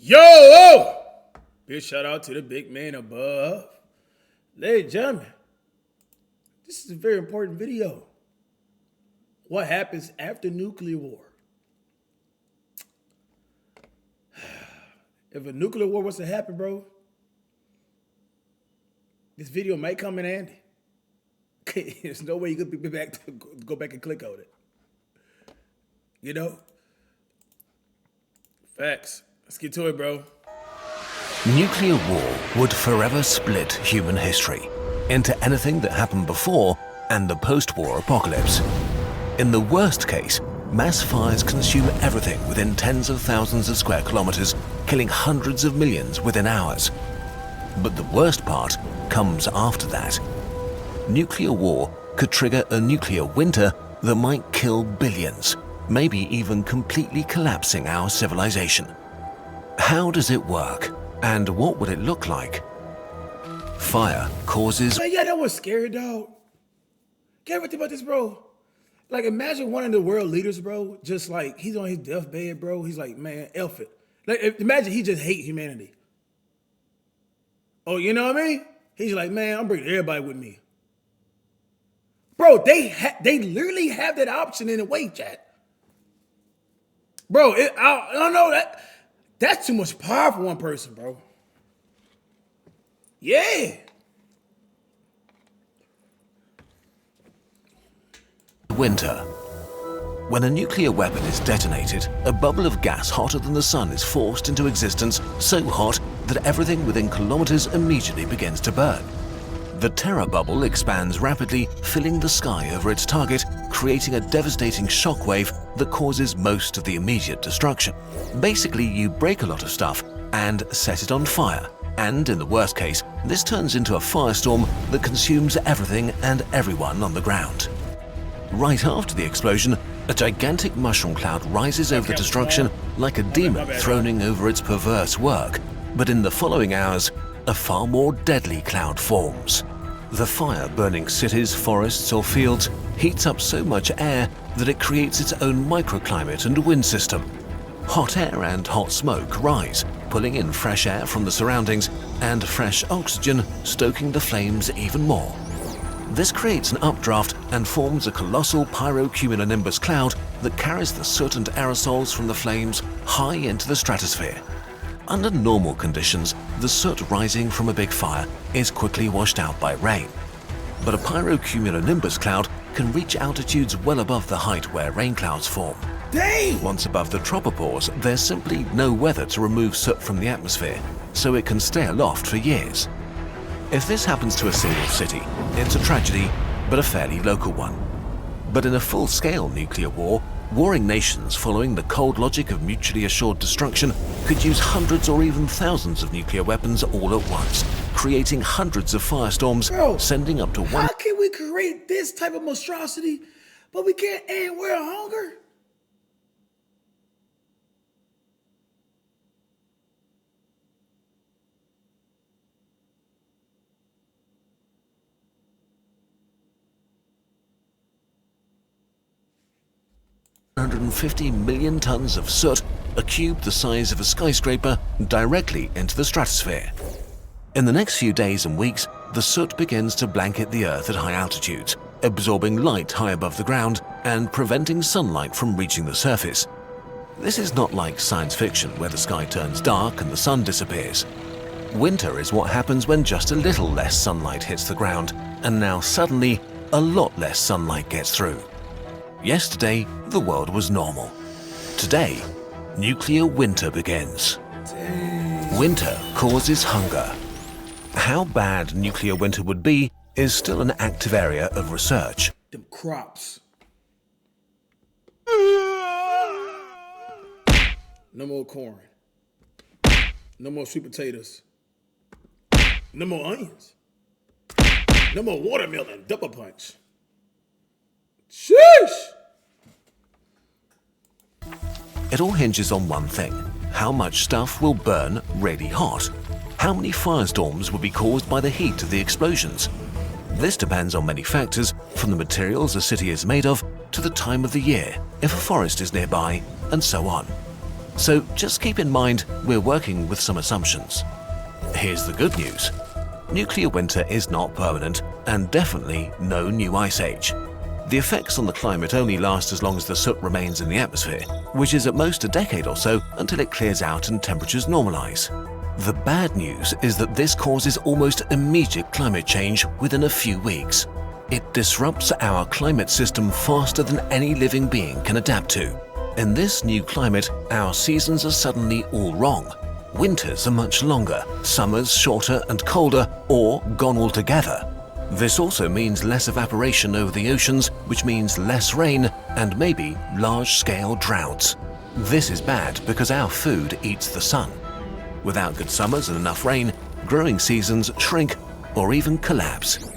Yo! Big shout out to the big man above. Ladies and gentlemen, this is a very important video. What happens after nuclear war? If a nuclear war was to happen, bro, this video might come in handy. Okay, there's no way you could be back to go back and click on it. You know? Facts. Let's get to it, bro. Nuclear war would forever split human history into anything that happened before and the post-war apocalypse. In the worst case, mass fires consume everything within tens of thousands of square kilometers, killing hundreds of millions within hours. But the worst part comes after that. Nuclear war could trigger a nuclear winter that might kill billions, maybe even completely collapsing our civilization. How does it work? And what would it look like? Fire causes... Yeah, that was scary, dog. Can't ever think about this, bro. Like, imagine one of the world leaders, bro, just like, he's on his deathbed, bro. He's like, man, F it. Like, imagine he just hate humanity. Oh, you know what I mean? He's like, man, I'm bringing everybody with me. Bro, they literally have that option in a way, chat. Bro, I don't know, that's too much power for one person, bro. Yeah. Winter. When a nuclear weapon is detonated, a bubble of gas hotter than the sun is forced into existence, so hot that everything within kilometers immediately begins to burn. The terror bubble expands rapidly, filling the sky over its target, creating a devastating shockwave that causes most of the immediate destruction. Basically, you break a lot of stuff and set it on fire. And in the worst case, this turns into a firestorm that consumes everything and everyone on the ground. Right after the explosion, a gigantic mushroom cloud rises over the destruction like a demon throning over its perverse work. But in the following hours, a far more deadly cloud forms. The fire burning cities, forests or fields heats up so much air that it creates its own microclimate and wind system. Hot air and hot smoke rise, pulling in fresh air from the surroundings and fresh oxygen, stoking the flames even more. This creates an updraft and forms a colossal pyrocumulonimbus cloud that carries the soot and aerosols from the flames high into the stratosphere. Under normal conditions, the soot rising from a big fire is quickly washed out by rain. But a pyrocumulonimbus cloud can reach altitudes well above the height where rain clouds form. Dang! Once above the tropopause, there's simply no weather to remove soot from the atmosphere, so it can stay aloft for years. If this happens to a single city, it's a tragedy, but a fairly local one. But in a full-scale nuclear war, warring nations following the cold logic of mutually assured destruction could use hundreds or even thousands of nuclear weapons all at once, creating hundreds of firestorms, Bro, sending up to one... How can we create this type of monstrosity, but we can't end world hunger? $150 million tons of soot, a cube the size of a skyscraper, directly into the stratosphere. In the next few days and weeks, the soot begins to blanket the Earth at high altitudes, absorbing light high above the ground and preventing sunlight from reaching the surface. This is not like science fiction where the sky turns dark and the sun disappears. Winter is what happens when just a little less sunlight hits the ground, and now suddenly, a lot less sunlight gets through. Yesterday, the world was normal. Today, nuclear winter begins. Dang. Winter causes hunger. How bad nuclear winter would be is still an active area of research. Them crops. No more corn. No more sweet potatoes. No more onions. No more watermelon, double punch. Sheesh! It all hinges on one thing: how much stuff will burn really hot. How many firestorms will be caused by the heat of the explosions? This depends on many factors, from the materials a city is made of, to the time of the year, if a forest is nearby, and so on. So just keep in mind we're working with some assumptions. Here's the good news. Nuclear winter is not permanent and definitely no new ice age. The effects on the climate only last as long as the soot remains in the atmosphere, which is at most a decade or so until it clears out and temperatures normalize. The bad news is that this causes almost immediate climate change within a few weeks. It disrupts our climate system faster than any living being can adapt to. In this new climate, our seasons are suddenly all wrong. Winters are much longer, summers shorter and colder, or gone altogether. This also means less evaporation over the oceans, which means less rain and maybe large-scale droughts. This is bad because our food eats the sun. Without good summers and enough rain, growing seasons shrink or even collapse.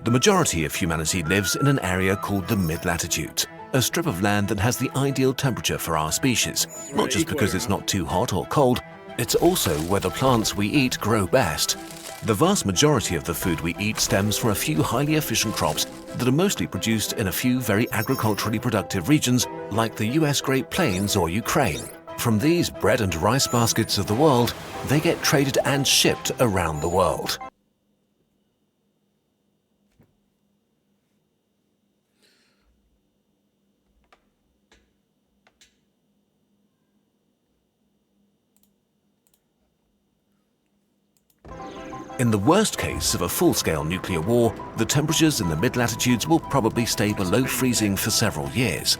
The majority of humanity lives in an area called the mid-latitudes, a strip of land that has the ideal temperature for our species, not just because it's not too hot or cold, it's also where the plants we eat grow best. The vast majority of the food we eat stems from a few highly efficient crops that are mostly produced in a few very agriculturally productive regions like the US Great Plains or Ukraine. From these bread and rice baskets of the world, they get traded and shipped around the world. In the worst case of a full-scale nuclear war, the temperatures in the mid-latitudes will probably stay below freezing for several years.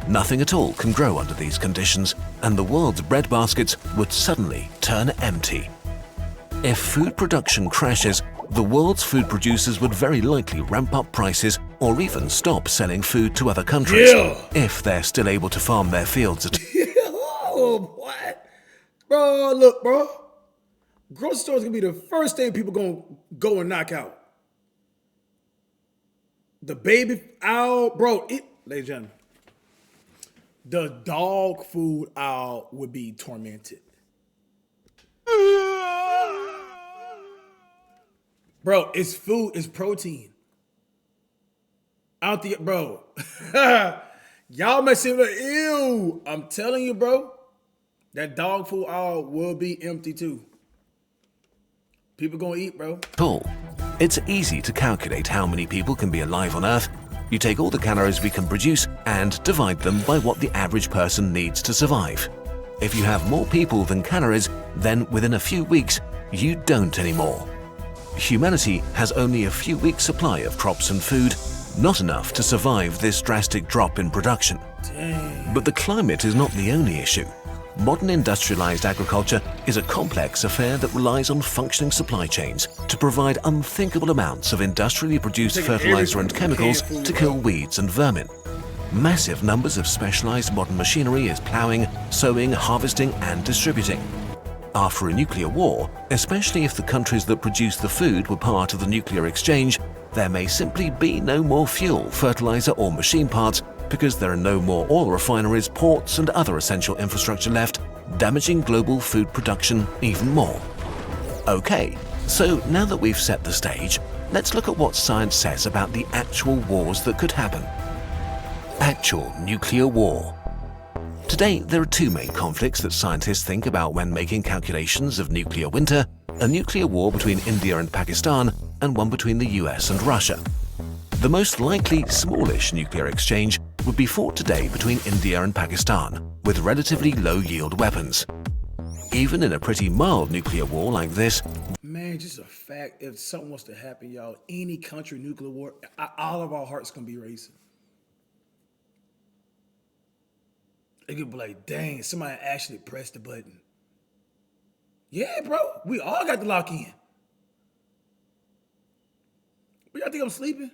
Nothing at all can grow under these conditions, and the world's bread baskets would suddenly turn empty. If food production crashes, the world's food producers would very likely ramp up prices or even stop selling food to other countries, if they're still able to farm their fields at Oh, what? Bro, look, bro. Grocery stores gonna be the first thing people gonna go and knock out. The baby aisle, bro, ladies and gentlemen, the dog food aisle would be tormented. Bro, it's food, it's protein. I don't think, bro. Y'all may say, ew. I'm telling you, bro, that dog food aisle will be empty too. People gonna eat, bro. all. It's easy to calculate how many people can be alive on Earth. You take all the calories we can produce and divide them by what the average person needs to survive. If you have more people than calories, then within a few weeks, you don't anymore. Humanity has only a few weeks' supply of crops and food, not enough to survive this drastic drop in production. Dang. But the climate is not the only issue. Modern industrialized agriculture is a complex affair that relies on functioning supply chains to provide unthinkable amounts of industrially produced fertilizer and chemicals to kill weeds and vermin. Massive numbers of specialized modern machinery is plowing, sowing, harvesting, and distributing. After a nuclear war, especially if the countries that produce the food were part of the nuclear exchange, there may simply be no more fuel, fertilizer, or machine parts because there are no more oil refineries, ports, and other essential infrastructure left, damaging global food production even more. Okay, so now that we've set the stage, let's look at what science says about the actual wars that could happen. Actual nuclear war. Today, there are two main conflicts that scientists think about when making calculations of nuclear winter: a nuclear war between India and Pakistan, and one between the US and Russia. The most likely smallish nuclear exchange would be fought today between India and Pakistan, with relatively low-yield weapons. Even in a pretty mild nuclear war like this, Man, just a fact, if something was to happen, y'all, any country nuclear war, all of our hearts gonna be racing. It could be like, dang, somebody actually pressed the button. Yeah, bro, we all got to lock in. But y'all think I'm sleeping?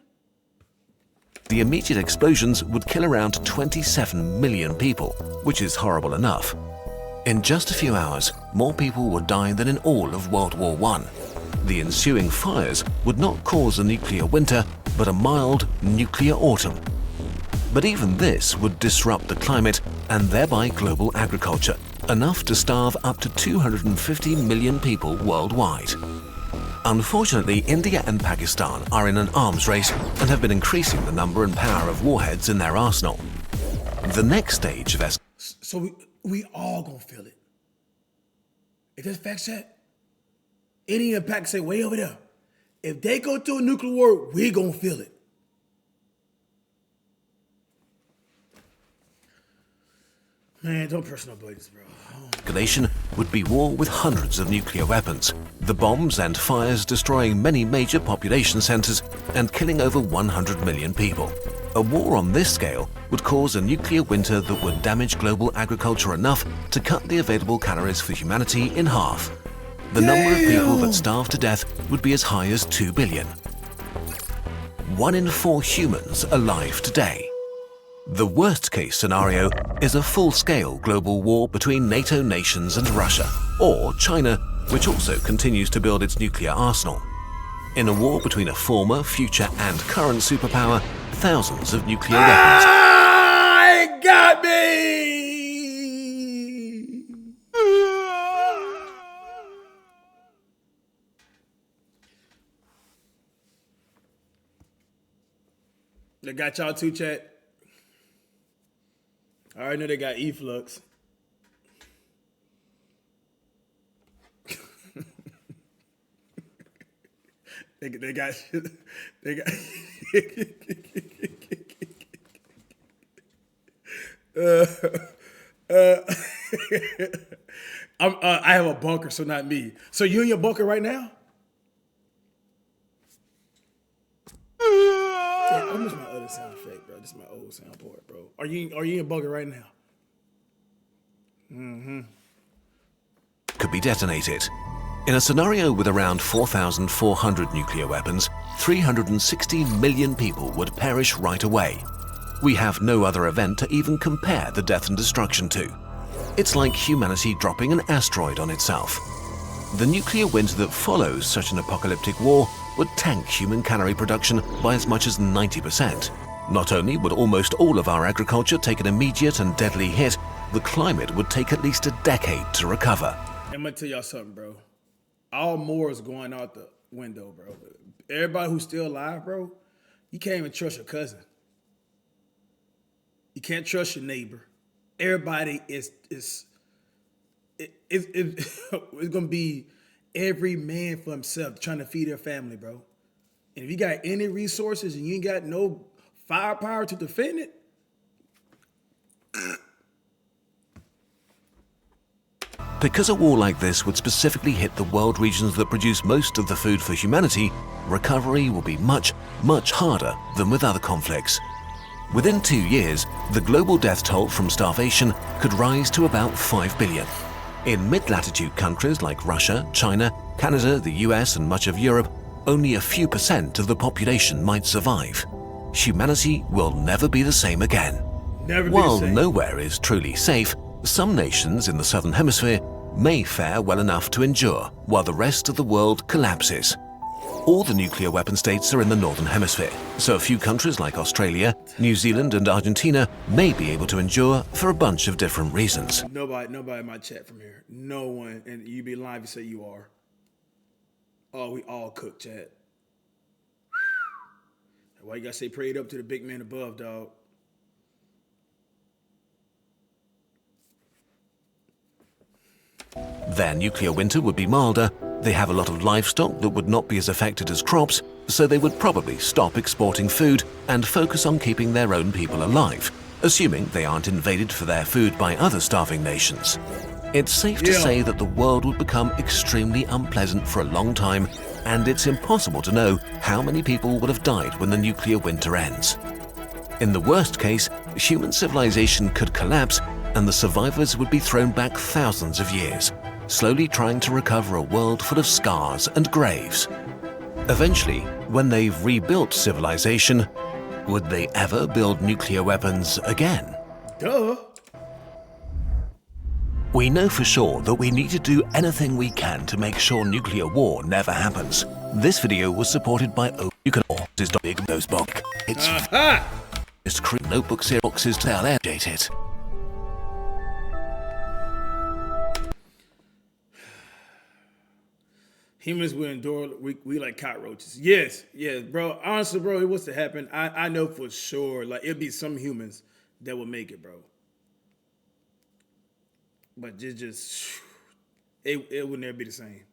the immediate explosions would kill around 27 million people, which is horrible enough. In just a few hours, more people would die than in all of World War I. The ensuing fires would not cause a nuclear winter, but a mild nuclear autumn. But even this would disrupt the climate and thereby global agriculture, enough to starve up to 250 million people worldwide. Unfortunately, India and Pakistan are in an arms race and have been increasing the number and power of warheads in their arsenal. The next stage of we all gonna feel it. If that's fact check, any impact say way over there. If they go through a nuclear war, we gonna feel it. Man, don't press no buttons, bro. Escalation would be war with hundreds of nuclear weapons, the bombs and fires destroying many major population centers and killing over 100 million people. A war on this scale would cause a nuclear winter that would damage global agriculture enough to cut the available calories for humanity in half. The number of people that starve to death would be as high as 2 billion. 1 in 4 humans alive today. The worst-case scenario is a full-scale global war between NATO nations and Russia, or China, which also continues to build its nuclear arsenal. In a war between a former, future, and current superpower, thousands of nuclear weapons. It got me! They got y'all too, chat. I already know they got efflux. they got I have a bunker, so not me. So you in your bunker right now? Yeah, I miss my other sound effect, bro. This is my old soundboard, bro. Are you in your bunker right now? Could be detonated. In a scenario with around 4,400 nuclear weapons, 360 million people would perish right away. We have no other event to even compare the death and destruction to. It's like humanity dropping an asteroid on itself. The nuclear winter that follows such an apocalyptic war would tank human calorie production by as much as 90%. Not only would almost all of our agriculture take an immediate and deadly hit, the climate would take at least a decade to recover. I'm gonna tell y'all something, bro. All more is going out the window, bro. Everybody who's still alive, bro, you can't even trust your cousin. You can't trust your neighbor. Everybody it's gonna be every man for himself trying to feed their family, bro. And if you got any resources and you ain't got no firepower to defend it, because a war like this would specifically hit the world regions that produce most of the food for humanity, recovery will be much, much harder than with other conflicts. Within 2 years, the global death toll from starvation could rise to about 5 billion. In mid-latitude countries like Russia, China, Canada, the US, and much of Europe, only a few % of the population might survive. Humanity will never be the same again. While nowhere is truly safe, some nations in the Southern Hemisphere may fare well enough to endure while the rest of the world collapses. All the nuclear weapon states are in the Northern Hemisphere, so a few countries like Australia, New Zealand, and Argentina may be able to endure for a bunch of different reasons. Nobody in my chat from here. No one, and you be lying if you say you are. Oh, we all cook, chat. Why you gotta say prayed up to the big man above, dog? Their nuclear winter would be milder, they have a lot of livestock that would not be as affected as crops, so they would probably stop exporting food and focus on keeping their own people alive, assuming they aren't invaded for their food by other starving nations. It's safe to say that the world would become extremely unpleasant for a long time, and it's impossible to know how many people would have died when the nuclear winter ends. In the worst case, human civilization could collapse and the survivors would be thrown back thousands of years, slowly trying to recover a world full of scars and graves. Eventually, when they've rebuilt civilization, would they ever build nuclear weapons again? Duh. We know for sure that we need to do anything we can to make sure nuclear war never happens. This video was supported by You can is big nose box. It's just create notebooks here boxes to update it. Humans will endure, we like cockroaches. Yes, bro. Honestly, bro, it was to happen. I know for sure, like, it'll be some humans that will make it, bro. But it would never be the same.